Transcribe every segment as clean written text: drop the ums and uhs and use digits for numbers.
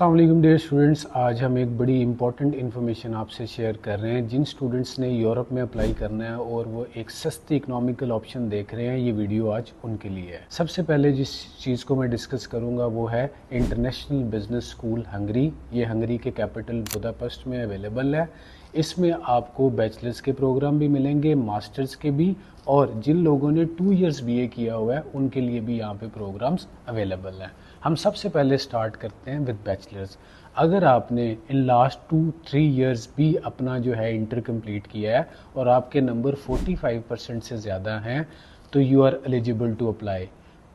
अस्सलाम dear students, आज हम एक बड़ी इंपॉर्टेंट इन्फॉर्मेशन आपसे शेयर कर रहे हैं। जिन स्टूडेंट्स ने यूरोप में अप्लाई करना है और वो एक सस्ती इकोनॉमिकल ऑप्शन देख रहे हैं, ये वीडियो आज उनके लिए है। सबसे पहले जिस चीज़ को मैं डिस्कस करूंगा वो है इंटरनेशनल बिजनेस स्कूल हंगरी। ये हंगरी के कैपिटल बुदापेस्ट में अवेलेबल है। इसमें आपको बैचलर्स के प्रोग्राम भी मिलेंगे, मास्टर्स के भी, और जिन लोगों ने 2 इयर्स बीए किया हुआ है उनके लिए भी यहाँ पे प्रोग्राम्स अवेलेबल हैं। हम सबसे पहले स्टार्ट करते हैं विद बैचलर्स। अगर आपने इन लास्ट 2-3 इयर्स भी अपना जो है इंटर कंप्लीट किया है और आपके नंबर 45% से ज़्यादा हैं तो you are eligible to apply.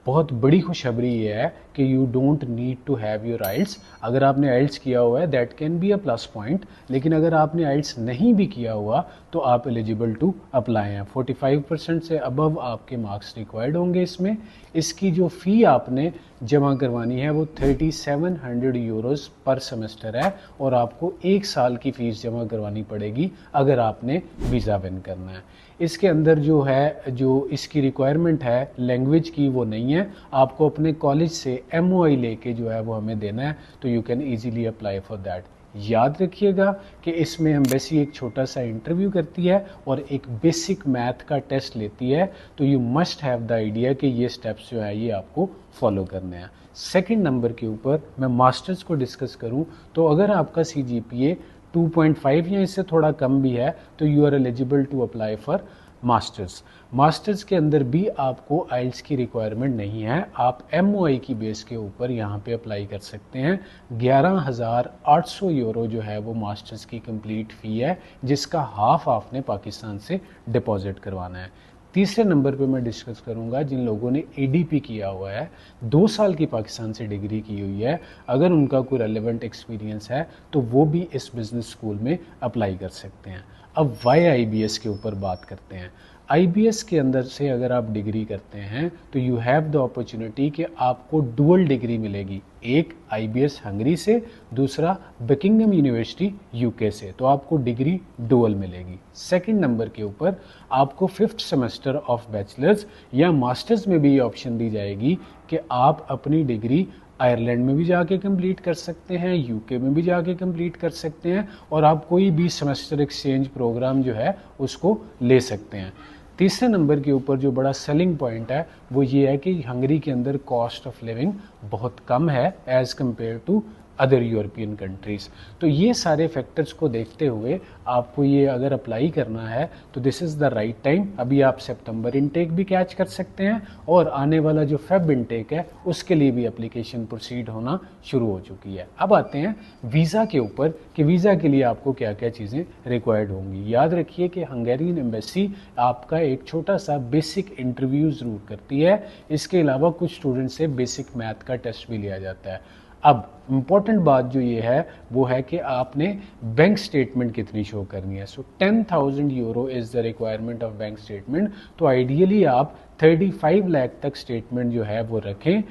बहुत बड़ी खुशखबरी ये है कि you don't need to have your IELTS. अगर आपने आइल्स किया हुआ है that can be a plus point, लेकिन अगर आपने आइल्स नहीं भी किया हुआ तो आप एलिजिबल टू अप्लाई हैं। 45% से अबव आपके मार्क्स रिक्वायर्ड होंगे इसमें। इसकी जो फ़ी आपने जमा करवानी है वो 3700 यूरोज़ पर सेमेस्टर है और आपको 1 साल की फ़ीस जमा करवानी पड़ेगी अगर आपने वीज़ा विन करना है। इसके अंदर जो है, जो इसकी रिक्वायरमेंट है लैंग्वेज की, वो नहीं है। आपको अपने कॉलेज से MOI लेके जो है वो हमें देना है, तो you can easily apply for that. याद रखिएगा कि इसमें एम्बेसी एक छोटा सा इंटरव्यू करती है और एक बेसिक मैथ का टेस्ट लेती है, तो you must have the idea कि ये स्टेप्स जो है ये आपको फॉलो करने हैं। सेकंड नंबर के ऊपर मैं मास्टर्स को डिस्कस करूं तो अगर आपका CGPA 2.5 या इससे थोड़ा कम भी है तो you are eligible to apply for masters. Masters के अंदर भी आपको आइल्स की रिक्वायरमेंट नहीं है। आप MOI की बेस के ऊपर यहाँ पे अप्लाई कर सकते हैं। 11,800 यूरो जो है वो मास्टर्स की कंप्लीट फ़ी है, जिसका हाफ आपने पाकिस्तान से डिपॉजिट करवाना है। तीसरे नंबर पे मैं डिस्कस करूंगा जिन लोगों ने ADP किया हुआ है, 2 साल की पाकिस्तान से डिग्री की हुई है, अगर उनका कोई रेलेवेंट एक्सपीरियंस है तो वो भी इस बिज़नेस स्कूल में अप्लाई कर सकते हैं। अब YIBS के ऊपर बात करते हैं। IBS के अंदर से अगर आप डिग्री करते हैं तो यू हैव द अपॉर्चुनिटी कि आपको डुअल डिग्री मिलेगी, एक IBS हंगरी से, दूसरा बकिंगम यूनिवर्सिटी UK से, तो आपको डिग्री डुअल मिलेगी। सेकंड नंबर के ऊपर आपको 5th सेमेस्टर ऑफ बैचलर्स या मास्टर्स में भी ये ऑप्शन दी जाएगी कि आप अपनी डिग्री आयरलैंड में भी जाके कंप्लीट कर सकते हैं, UK में भी जाके कंप्लीट कर सकते हैं, और आप कोई भी सेमेस्टर एक्सचेंज प्रोग्राम जो है उसको ले सकते हैं। तीसरे नंबर के ऊपर जो बड़ा सेलिंग पॉइंट है वो ये है कि हंगरी के अंदर कॉस्ट ऑफ लिविंग बहुत कम है as compare to other European countries. तो ये सारे फैक्टर्स को देखते हुए आपको ये अगर अप्लाई करना है तो this is the right time. अभी आप सितंबर इनटेक भी कैच कर सकते हैं और आने वाला जो फेब इनटेक है उसके लिए भी एप्लीकेशन प्रोसीड होना शुरू हो चुकी है। अब आते हैं वीज़ा के ऊपर कि वीज़ा के लिए आपको क्या क्या चीज़ें रिक्वायर्ड होंगी। याद रखिए कि हंगेरियन एम्बेसी आपका एक छोटा सा बेसिक इंटरव्यू ज़रूर करती है। इसके अलावा कुछ स्टूडेंट से बेसिक मैथ का टेस्ट भी लिया जाता है। अब इम्पॉर्टेंट बात जो ये है वो है कि आपने बैंक स्टेटमेंट कितनी शो करनी है। सो 10,000 euro is the requirement of bank statement. तो आइडियली आप 35 लाख तक स्टेटमेंट जो है वो रखें।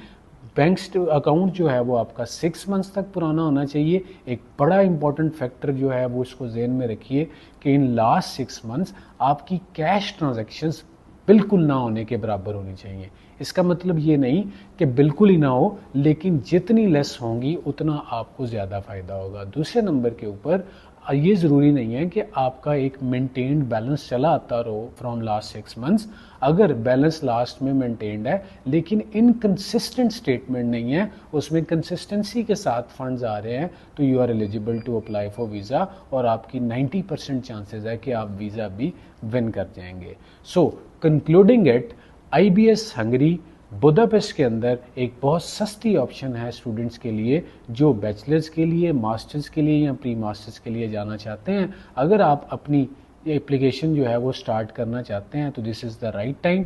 बैंक अकाउंट जो है वो आपका 6 मंथ्स तक पुराना होना चाहिए। एक बड़ा इंपॉर्टेंट फैक्टर जो है वो इसको ज़हन में रखिए कि इन लास्ट 6 मंथ्स आपकी कैश ट्रांजैक्शंस बिल्कुल ना होने के बराबर होनी चाहिए। इसका मतलब ये नहीं कि बिल्कुल ही ना हो, लेकिन जितनी लेस होंगी उतना आपको ज़्यादा फ़ायदा होगा। दूसरे नंबर के ऊपर ये ज़रूरी नहीं है कि आपका एक मेंटेन्ड बैलेंस चला आता रहो फ्रॉम लास्ट 6 मंथ्स। अगर बैलेंस लास्ट में मेंटेन्ड है लेकिन इनकंसिस्टेंट स्टेटमेंट नहीं है, उसमें कंसिस्टेंसी के साथ फंड्स आ रहे हैं, तो you are eligible to apply for visa और आपकी 90% चांसेस है कि आप वीज़ा भी विन कर जाएंगे। So concluding it, IBS Hungary Budapest के अंदर एक बहुत सस्ती ऑप्शन है स्टूडेंट्स के लिए जो बैचलर्स के लिए, मास्टर्स के लिए या प्री मास्टर्स के लिए जाना चाहते हैं। अगर आप अपनी एप्लीकेशन जो है वो स्टार्ट करना चाहते हैं तो this is the right time.